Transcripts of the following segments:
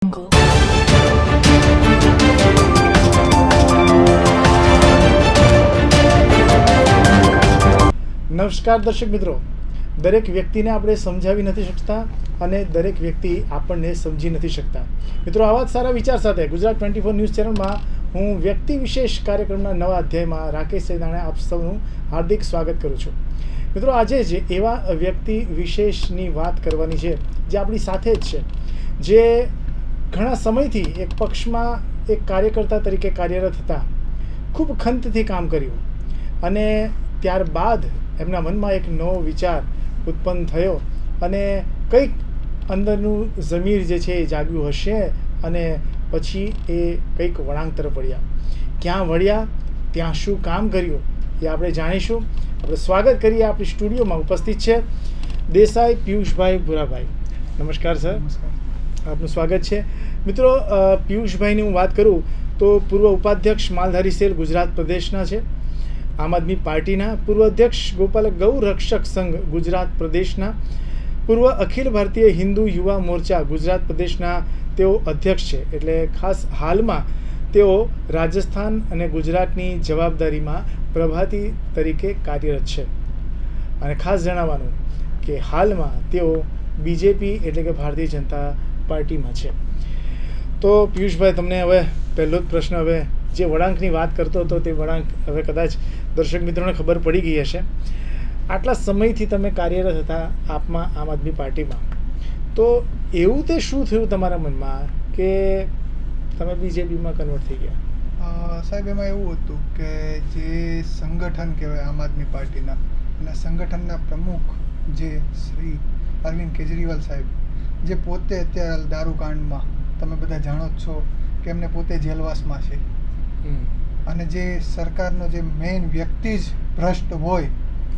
નમસ્કાર દર્શક મિત્રો, દરેક વ્યક્તિને આપણે સમજાવી નથી શકતા અને દરેક વ્યક્તિ આપણને સમજી નથી શકતા. મિત્રો, આવા જ સારા વિચાર સાથે ગુજરાત 24 ન્યૂઝ ચેનલમાં હું વ્યક્તિ વિશેષ કાર્યક્રમના નવા અધ્યાયમાં રાકેશ સૈદાણે આપ સૌનું હાર્દિક સ્વાગત કરું છું. મિત્રો, આજે જ એવા વ્યક્તિ વિશેષની વાત કરવાની છે જે આપણી સાથે જ છે, જે ઘણા સમયથી એક પક્ષમાં એક કાર્યકર્તા તરીકે કાર્યરત હતા, ખૂબ ખંતથી કામ કર્યું અને ત્યારબાદ એમના મનમાં એક નવો વિચાર ઉત્પન્ન થયો અને કંઈક અંદરનું ઝમીર જે છે એ જાગ્યું હશે અને પછી એ કંઈક વળાંક તરફ વળ્યા. ક્યાં વળ્યા, ત્યાં શું કામ કર્યું એ આપણે જાણીશું. આપણે સ્વાગત કરીએ. આપણી સ્ટુડિયોમાં ઉપસ્થિત છે દેસાઈ પિયુષભાઈ ભુરાભાઈ. નમસ્કાર સર. નમસ્કાર. આપનું સ્વાગત છે. મિત્રો, પિયુષભાઈની હું વાત કરું તો પૂર્વ ઉપાધ્યક્ષ માલધારી સેલ ગુજરાત પ્રદેશના છે, આમ આદમી પાર્ટીના પૂર્વ અધ્યક્ષ ગૌ રક્ષક સંઘ ગુજરાત પ્રદેશના, પૂર્વ અખિલ ભારતીય હિન્દુ યુવા મોરચા ગુજરાત પ્રદેશના તેઓ અધ્યક્ષ છે. એટલે ખાસ હાલમાં તેઓ રાજસ્થાન અને ગુજરાતની જવાબદારીમાં પ્રભારી તરીકે કાર્યરત છે. અને ખાસ જણાવવાનું કે હાલમાં તેઓ બીજેપી એટલે કે ભારતીય જનતા પાર્ટીમાં છે. તો પિયુષભાઈ, તમને હવે પહેલો જ પ્રશ્ન, હવે જે વળાંકની વાત કરતો હતો તે વળાંક હવે કદાચ દર્શક મિત્રોને ખબર પડી ગઈ હશે. આટલા સમયથી તમે કાર્યરત હતા આપમાં આમ આદમી પાર્ટીમાં, તો એવું તે શું થયું તમારા મનમાં કે તમે બીજેપીમાં કન્વર્ટ થઈ ગયા? સાહેબ, એમાં એવું હતું કે જે સંગઠન કહેવાય આમ આદમી પાર્ટીના, એના સંગઠનના પ્રમુખ જે શ્રી અરવિંદ કેજરીવાલ સાહેબ, જે પોતે અત્યારે દારૂકાંડમાં તમે બધા જાણો જ છો કે એમને પોતે જેલવાસમાં છે, અને જે સરકારનો જે મેઇન વ્યક્તિ જ ભ્રષ્ટ હોય,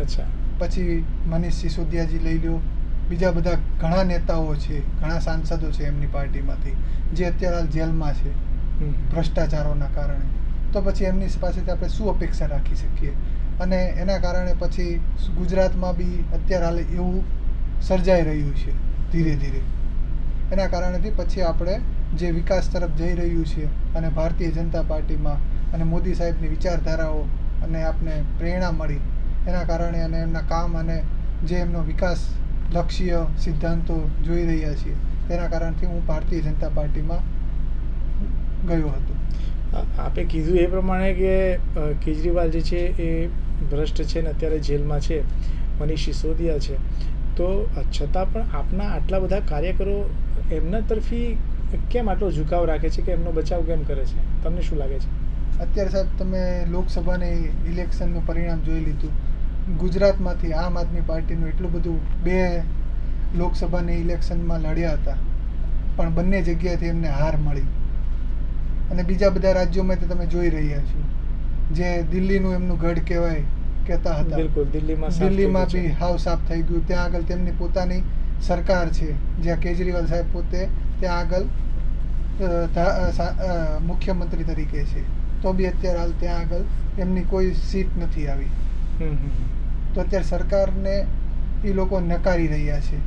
અચ્છા, પછી મનીષ સિસોદિયાજી લઈ લો, બીજા બધા ઘણા નેતાઓ છે, ઘણા સાંસદો છે એમની પાર્ટીમાંથી જે અત્યારે હાલ જેલમાં છે ભ્રષ્ટાચારોના કારણે. તો પછી એમની પાસેથી આપણે શું અપેક્ષા રાખી શકીએ? અને એના કારણે પછી ગુજરાતમાં બી અત્યારે હાલ એવું સર્જાઈ રહ્યું છે ધીરે ધીરે. એના કારણેથી પછી આપણે જે વિકાસ તરફ જઈ રહ્યું છે અને ભારતીય જનતા પાર્ટીમાં અને મોદી સાહેબની વિચારધારાઓ અને આપને પ્રેરણા મળી, એના કારણે અને એમના કામ અને જે એમનો વિકાસ લક્ષ્ય સિદ્ધાંતો જોઈ રહ્યા છીએ, તેના કારણથી હું ભારતીય જનતા પાર્ટીમાં ગયો હતો. આપે કીધું એ પ્રમાણે કે કેજરીવાલ જે છે એ ભ્રષ્ટ છે ને અત્યારે જેલમાં છે, મનીષ સિસોદિયા છે, તો છતાં પણ આપના આટલા બધા કાર્યકરો એમના તરફી કેમ આટલો ઝુકાવ રાખે છે કે એમનો બચાવ કેમ કરે છે? તમને શું લાગે છે? અત્યારે સાહેબ, તમે લોકસભાની ઇલેક્શનનું પરિણામ જોઈ લીધું. ગુજરાતમાંથી આમ આદમી પાર્ટીનું એટલું બધું 2 લોકસભાની ઇલેક્શનમાં લડ્યા હતા, પણ બંને જગ્યાએથી એમને હાર મળી. અને બીજા બધા રાજ્યોમાં તમે જોઈ રહ્યા છો, જે દિલ્હીનું એમનું ગઢ કહેતા હતા, બિલકુલ દિલ્હીમાં બી હાવ સાફ થઈ ગયું. ત્યાં આગળ તેમની પોતાની સરકાર છે, જ્યાં કેજરીવાલ સાહેબ પોતે ત્યાં આગળ મુખ્યમંત્રી તરીકે છે, તો બી અત્યારે હાલ ત્યાં આગળ એમની કોઈ સીટ નથી આવી. તો અત્યારે સરકારને એ લોકો નકારી રહ્યા છે.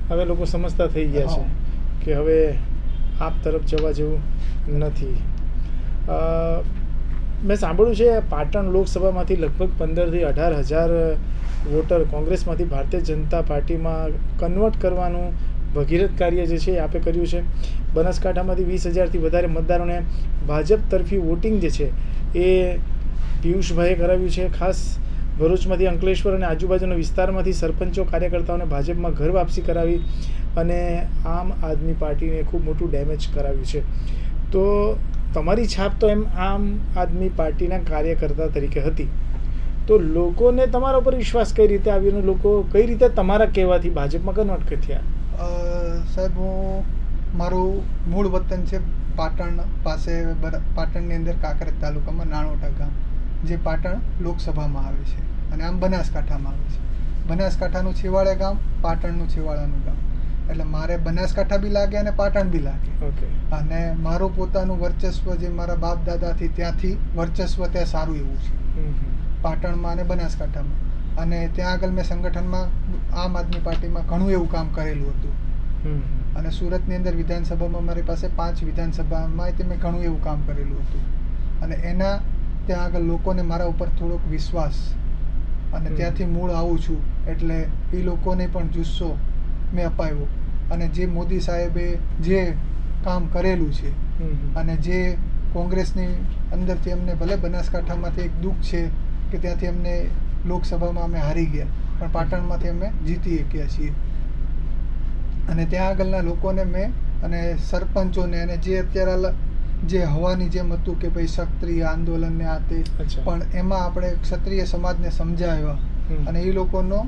હવે લોકો સમજતા થઈ ગયા છે કે હવે આપ તરફ જવા જેવું નથી. મેં સાંભળ્યું છે પાટણ લોકસભામાંથી લગભગ 15,000 થી 18,000 વોટર કોંગ્રેસમાંથી ભારતીય જનતા પાર્ટીમાં કન્વર્ટ કરવાનું ભગીરથ કાર્ય જે છે એ આપે કર્યું છે. બનાસકાંઠામાંથી 20,000થી વધારે મતદારોને ભાજપ તરફી વોટિંગ જે છે એ પિયુષભાઈએ કરાવ્યું છે. ખાસ ભરૂચમાંથી, અંકલેશ્વર અને આજુબાજુના વિસ્તારમાંથી સરપંચો, કાર્યકર્તાઓને ભાજપમાં ઘર વાપસી કરાવી અને આમ આદમી પાર્ટીને ખૂબ મોટું ડેમેજ કરાવ્યું છે. તો તમારી છાપ તો એમ આમ આદમી પાર્ટીના કાર્યકર્તા તરીકે હતી, તો લોકોને તમારા ઉપર વિશ્વાસ કઈ રીતે આવ્યો અને લોકો કઈ રીતે તમારા કહેવાથી ભાજપમાં કન્વર્ટ થયા? સાહેબ, મારું મૂળ વતન છે પાટણ પાસે, પાટણની અંદર કાંકરેજ તાલુકામાં નાણોટા ગામ, જે પાટણ લોકસભામાં આવે છે, અને આમ બનાસકાંઠામાં આવે છે. બનાસકાંઠાનું છેવાડે ગામ, પાટણનું છેવાડાનું ગામ, એટલે મારે બનાસકાંઠા બી લાગે અને પાટણ બી લાગે. અને મારું પોતાનું વર્ચસ્વ જે મારા બાપ દાદાથી ત્યાંથી વર્ચસ્વ ત્યાં સારું એવું છે પાટણમાં અને બનાસકાંઠામાં. અને ત્યાં આગળ મેં સંગઠનમાં આમ આદમી પાર્ટીમાં ઘણું એવું કામ કરેલું હતું. અને સુરતની અંદર વિધાનસભામાં મારી પાસે 5 વિધાનસભામાં મેં ઘણું એવું કામ કરેલું હતું અને એના ત્યાં આગળ લોકોને મારા ઉપર થોડોક વિશ્વાસ અને ત્યાંથી મૂળ આવું છું એટલે એ લોકોને પણ જુસ્સો મેં અપાવ્યો અને જે મોદી સાહેબે જે કામ કરેલું છે અને જે કોંગ્રેસની અંદરથી અમને ભલે બનાસકાંઠામાંથી એક દુઃખ છે કે ત્યાંથી અમને લોકસભામાં અમે હારી ગયા પણ પાટણમાંથી અમે જીતી શક્યા છીએ અને ત્યાં આગળના લોકોને મેં અને સરપંચોને અને જે અત્યારે જે હવાની જેમ હતું કે ભાઈ ક્ષત્રિય આંદોલનને આ તે પણ એમાં આપણે ક્ષત્રિય સમાજને સમજાવ્યા અને એ લોકોનો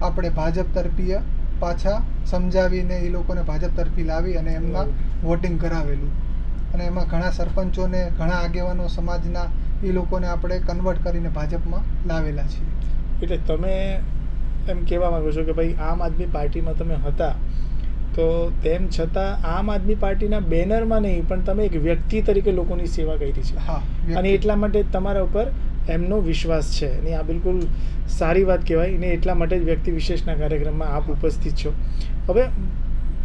આપણે ભાજપ તરફી પાછા સમજાવીને એ લોકોને ભાજપ તરફી લાવી અને એમના વોટિંગ કરાવેલું અને એમાં ઘણા સરપંચોને ઘણા આગેવાનો સમાજના એ લોકોને આપણે કન્વર્ટ કરીને ભાજપમાં લાવેલા છીએ. એટલે તમે એમ કહેવા માંગો છો કે ભાઈ આમ આદમી પાર્ટીમાં તમે હતા તો તેમ છતાં આમ આદમી પાર્ટીના બેનરમાં નહીં પણ તમે એક વ્યક્તિ તરીકે લોકોની સેવા કરી છે. હા, અને એટલા માટે તમારા ઉપર એમનો વિશ્વાસ છે અને આ બિલકુલ સારી વાત કહેવાય અને એટલા માટે જ વ્યક્તિ વિશેષના કાર્યક્રમમાં આપ ઉપસ્થિત છો. હવે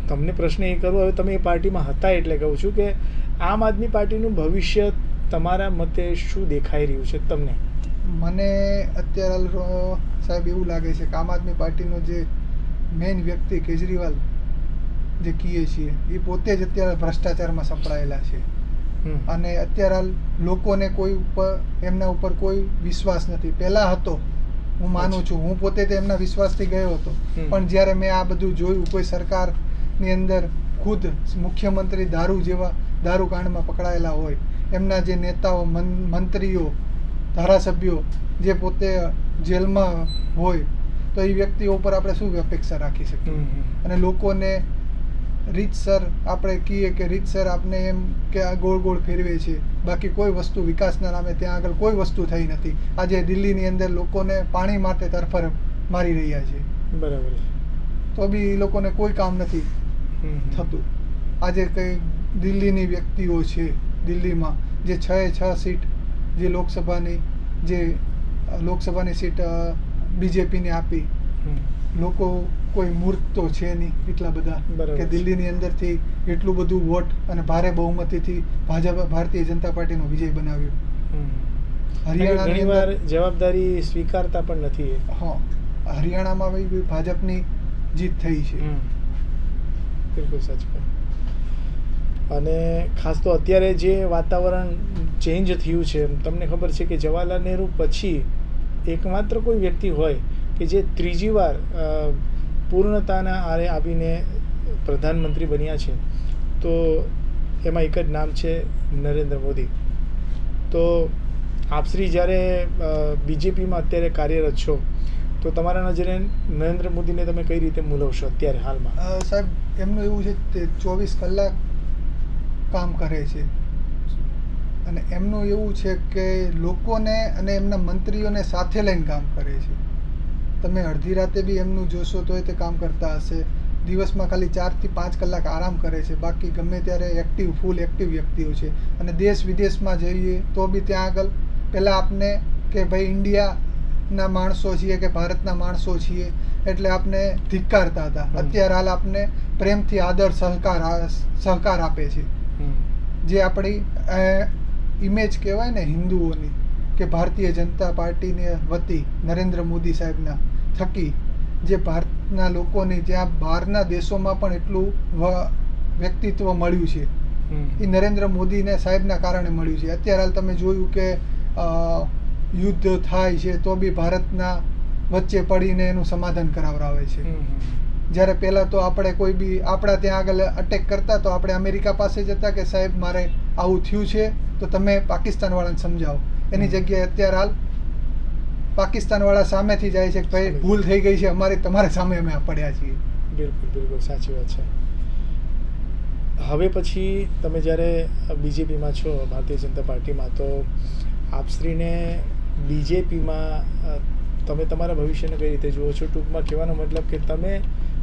તમને પ્રશ્ન એ કરું, હવે તમે એ પાર્ટીમાં હતા એટલે કહું છું કે આમ આદમી પાર્ટીનું ભવિષ્ય તમારા મતે શું દેખાઈ રહ્યું છે તમને? મને અત્યારે સાહેબ એવું લાગે છે કે આમ આદમી પાર્ટીનો જે મેઇન વ્યક્તિ કેજરીવાલ જે કહીએ છીએ એ પોતે જ અત્યારે ભ્રષ્ટાચારમાં સંપડાયેલા છે અને અત્યારે લોકોને કોઈ ઉપર એમના ઉપર કોઈ વિશ્વાસ નથી. પહેલાં હતો, હું માનું છું, હું પોતે તો એમના વિશ્વાસથી ગયો હતો પણ જ્યારે મેં આ બધું જોયું, કોઈ સરકારની અંદર ખુદ મુખ્યમંત્રી દારૂ કાંડમાં પકડાયેલા હોય, એમના જે નેતાઓ મંત્રીઓ ધારાસભ્યો જે પોતે જેલમાં હોય તો એ વ્યક્તિઓ ઉપર આપણે શું અપેક્ષા રાખી શકીએ? અને લોકોને રીતસર આપણે કહીએ કે રીતસર આપણે એમ કે આ ગોળ ગોળ ફેરવે છે, બાકી કોઈ વસ્તુ વિકાસના નામે ત્યાં આગળ કોઈ વસ્તુ થઈ નથી. આજે દિલ્હીની અંદર લોકોને પાણી માટે તરફર મારી રહ્યા છે, બરાબર, તો બી એ લોકોને કોઈ કામ નથી થતું. આજે કઈ દિલ્હીની વ્યક્તિઓ છે, દિલ્હીમાં જે 6 સીટ જે લોકસભાની સીટ બીજેપીને આપી, લોકો કોઈ મૂર્ખ તો છે નહીં એટલા બધા કે દિલ્હીની અંદરથી એટલું બધું વોટ અને ભારે બહુમતીથી ભારતીય જનતા પાર્ટીનો વિજય બનાવ્યો. હરિયાણાની અંદર જવાબદારી સ્વીકારતા પણ નથી. હા, હરિયાણામાં બી ભાજપની જીત થઈ છે. બિલકુલ સાચું. અને ખાસ તો અત્યારે જે વાતાવરણ ચેન્જ થયું છે, તમને ખબર છે કે જવાહરલાલ નહેરુ પછી એકમાત્ર કોઈ વ્યક્તિ હોય કે જે ત્રીજી વાર પૂર્ણતાના આરે આવીને પ્રધાનમંત્રી બન્યા છે, તો એમાં એક જ નામ છે નરેન્દ્ર મોદી. તો આપશ્રી જ્યારે બીજેપીમાં અત્યારે કાર્યરત છો તો તમારા નજરે નરેન્દ્ર મોદીને તમે કઈ રીતે મૂલવશો અત્યારે હાલમાં? સાહેબ, એમનું એવું છે તે 24 કલાક કામ કરે છે અને એમનું એવું છે કે લોકોને અને એમના મંત્રીઓને સાથે લઈને કામ કરે છે. તમે અડધી રાતે બી એમનું જોશો તો તે કામ કરતા હશે. દિવસમાં ખાલી 4 થી 5 કલાક આરામ કરે છે, બાકી ગમે ત્યારે ફૂલ એક્ટિવ વ્યક્તિઓ છે. અને દેશ વિદેશમાં જઈએ તો બી ત્યાં આગળ પહેલાં આપને કે ભાઈ ઇન્ડિયાના માણસો છીએ કે ભારતના માણસો છીએ એટલે આપને ધિક્કારતા હતા. અત્યારે હાલ આપને પ્રેમથી આદર સહકાર આપે છે. જે આપણી ઇમેજ કહેવાય ને હિન્દુઓની, કે ભારતીય જનતા પાર્ટીને વતી નરેન્દ્ર મોદી સાહેબના થકી જે ભારતના લોકોની જ્યાં બહારના દેશોમાં પણ એટલું વ્યક્તિત્વ મળ્યું છે એ નરેન્દ્ર મોદીને સાહેબના કારણે મળ્યું છે. અત્યારે હાલ તમે જોયું કે યુદ્ધ થાય છે તો બી ભારતના વચ્ચે પડીને એનું સમાધાન કરાવરાવે છે. જ્યારે પહેલાં તો આપણે કોઈ બી આપણા ત્યાં આગળ અટેક કરતા તો આપણે અમેરિકા પાસે જતા કે સાહેબ મારે આવું થયું છે તો તમે પાકિસ્તાનવાળાને સમજાવો. એની જગ્યાએ અત્યારે હાલ પાકિસ્તાનવાળા સામેથી જાય છે કે ભાઈ ભૂલ થઈ ગઈ છે અમારી, તમારે સામે અમે પડ્યા છીએ. બિલકુલ બિલકુલ સાચી વાત છે. હવે પછી તમે જ્યારે બીજેપીમાં છો, ભારતીય જનતા પાર્ટીમાં, તો આપશ્રીને બીજેપીમાં તમે તમારા ભવિષ્યને કઈ રીતે જુઓ છો? ટૂંકમાં કહેવાનો મતલબ કે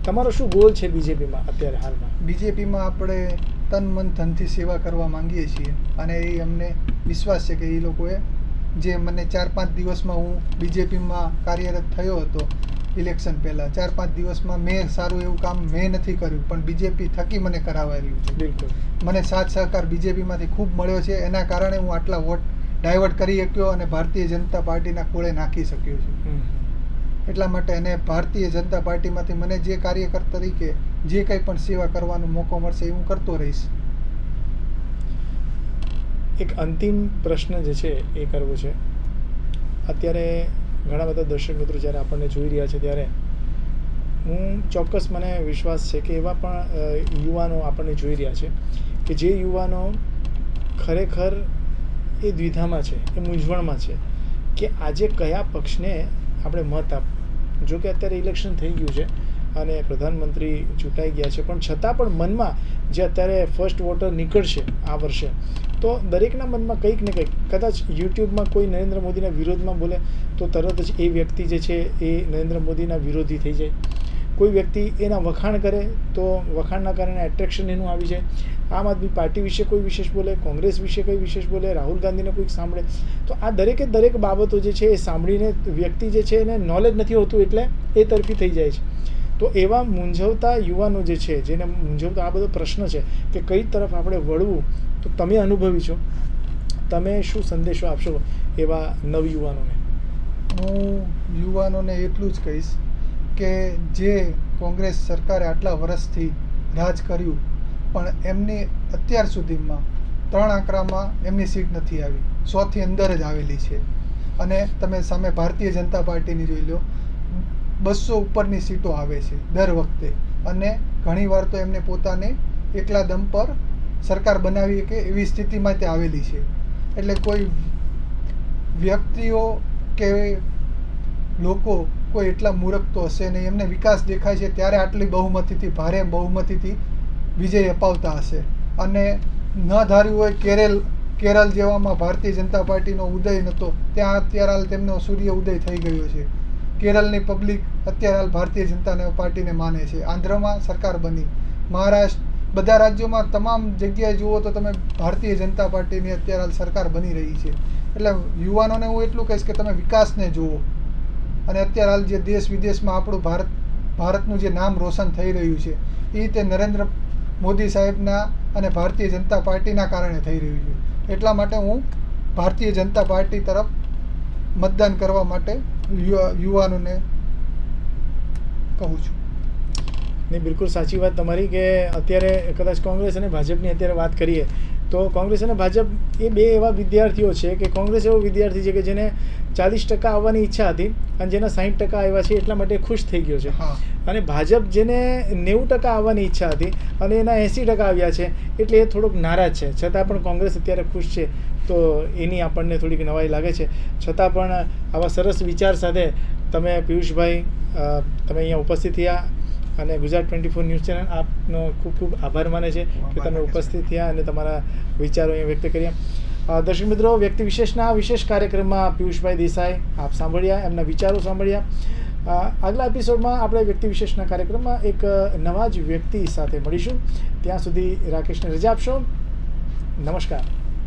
તમારો શું ગોલ છે બીજેપીમાં અત્યારે હાલમાં? બીજેપીમાં આપણે તન મન ધનથી સેવા કરવા માંગીએ છીએ અને એ અમને વિશ્વાસ છે કે એ લોકોએ જે મને 4-5 દિવસમાં હું બીજેપીમાં કાર્યરત થયો હતો ઇલેક્શન પહેલાં 4-5 દિવસમાં મેં સારું એવું કામ મેં નથી કર્યું, પણ બીજેપી થકી મને કરાવાયું છે. બિલકુલ. મને સાથ સહકાર બીજેપીમાંથી ખૂબ મળ્યો છે. એના કારણે હું આટલા વોટ ડાયવર્ટ કરી શક્યો અને ભારતીય જનતા પાર્ટીના કોળે નાખી શક્યો છું. એટલા માટે અને ભારતીય જનતા પાર્ટીમાંથી મને જે કાર્યકર તરીકે જે કંઈ પણ સેવા કરવાનો મોકો મળશે એ હું કરતો રહીશ. એક અંતિમ પ્રશ્ન જે છે એ કરવો છે. અત્યારે ઘણા બધા દર્શક મિત્રો જ્યારે આપણને જોઈ રહ્યા છે ત્યારે હું ચોક્કસ મને વિશ્વાસ છે કે એવા પણ યુવાનો આપણને જોઈ રહ્યા છે કે જે યુવાનો ખરેખર એ દ્વિધામાં છે, એ મૂંઝવણમાં છે કે આજે કયા પક્ષને આપણે મત આપવું. જો કે અત્યારે ઇલેક્શન થઈ ગયું છે અને પ્રધાનમંત્રી ચૂંટાઈ ગયા છે, પણ છતાં પણ મનમાં જે અત્યારે ફર્સ્ટ વોટર નીકળશે આ વર્ષે, તો દરેકના મનમાં કંઈક ને કંઈક, કદાચ યુટ્યુબમાં કોઈ નરેન્દ્ર મોદીના વિરોધમાં બોલે તો તરત જ એ વ્યક્તિ જે છે એ નરેન્દ્ર મોદીના વિરોધી થઈ જાય. કોઈ વ્યક્તિ એના વખાણ કરે તો વખાણના કારણે એટ્રેક્શન એનું આવી જાય. આમ આદમી પાર્ટી વિશે કોઈ વિશેષ બોલે, કોંગ્રેસ વિશે કોઈ વિશેષ બોલે, રાહુલ ગાંધીને કોઈક સાંભળે, તો આ દરેકે દરેક બાબતો જે છે એ સાંભળીને વ્યક્તિ જે છે એને નોલેજ નથી હોતું એટલે એ તરફી થઈ જાય છે. તો એવા મૂંઝવતા યુવાનો જે છે, જેને મૂંઝવતો આ બધો પ્રશ્ન છે કે કઈ તરફ આપણે વળવું, તો તમે અનુભવી છો, તમે શું સંદેશો આપશો એવા નવયુવાનોને? હું યુવાનોને એટલું જ કહીશ કે જે કોંગ્રેસ સરકારે આટલા વર્ષથી રાજ કર્યું, પણ એમની અત્યાર સુધીમાં 3 આંકડામાં એમની સીટ નથી આવી, 100થી અંદર જ આવેલી છે. અને તમે સામે ભારતીય જનતા પાર્ટીની જોઈ લો, 200 ઉપરની સીટો આવે છે દર વખતે, અને ઘણીવાર તો એમને પોતાને એકલા દમ પર સરકાર બનાવી કે એવી સ્થિતિમાં તે આવેલી છે. એટલે કોઈ વ્યક્તિઓ કે લોકો કોઈ એટલા મૂર્ખ તો હશે નહીં, એમને વિકાસ દેખાય છે ત્યારે આટલી બહુમતીથી, ભારે બહુમતીથી વિજય અપાવતા હશે. અને ન ધાર્યું હોય કેરળ જેવામાં ભારતીય જનતા પાર્ટીનો ઉદય નહોતો, ત્યાં અત્યારે હાલ તેમનો સૂર્ય ઉદય થઈ ગયો છે. કેરળની પબ્લિક અત્યારે હાલ ભારતીય જનતા પાર્ટીને માને છે. આંધ્રમાં સરકાર બની, મહારાષ્ટ્ર, બધા રાજ્યોમાં તમામ જગ્યાએ જુઓ તો તમે ભારતીય જનતા પાર્ટીની અત્યારે હાલ સરકાર બની રહી છે. એટલે યુવાનોને હું એટલું કહીશ કે તમે વિકાસને જુઓ. અને અત્યારે હાલ જે દેશ વિદેશમાં આપણું ભારતનું જે નામ રોશન થઈ રહ્યું છે એ તે નરેન્દ્ર મોદી સાહેબના અને ભારતીય જનતા પાર્ટીના કારણે થઈ રહ્યું છે. એટલા માટે હું ભારતીય જનતા પાર્ટી તરફ મતદાન કરવા માટે યુવાનોને કહું છું. નહીં, બિલકુલ સાચી વાત તમારી કે અત્યારે કદાચ કોંગ્રેસ અને ભાજપની અત્યારે વાત કરીએ તો કોંગ્રેસ અને ભાજપ એ બે એવા વિદ્યાર્થીઓ છે કે કોંગ્રેસ એવો વિદ્યાર્થી છે કે જેને 40% આવવાની ઈચ્છા હતી અને જેના 60% આવ્યા છે એટલા માટે ખુશ થઈ ગયો છે. અને ભાજપ જેને 90% આવવાની ઈચ્છા હતી અને એના 80% આવ્યા છે એટલે એ થોડોક નારાજ છે. છતાં પણ કોંગ્રેસ અત્યારે ખુશ છે, તો એની આપણને થોડીક નવાઈ લાગે છે. છતાં પણ આવા સરસ વિચાર સાથે તમે પિયુષભાઈ તમે અહીંયા ઉપસ્થિત થયા અને ગુજરાત 24 ન્યૂઝ ચેનલ આપનો ખૂબ ખૂબ આભાર માને છે કે તમે ઉપસ્થિત થયા અને તમારા વિચારો અહીંયા વ્યક્ત કર્યા. દર્શક મિત્રો, વ્યક્તિ વિશેષના વિશેષ કાર્યક્રમમાં પિયુષભાઈ દેસાઈ આપ સાંભળ્યા, એમના વિચારો સાંભળ્યા. આગલા એપિસોડમાં આપણે વ્યક્તિ વિશેષના કાર્યક્રમમાં એક નવા જ વ્યક્તિ સાથે મળીશું. ત્યાં સુધી રાકેશને રજા આપશો. નમસ્કાર.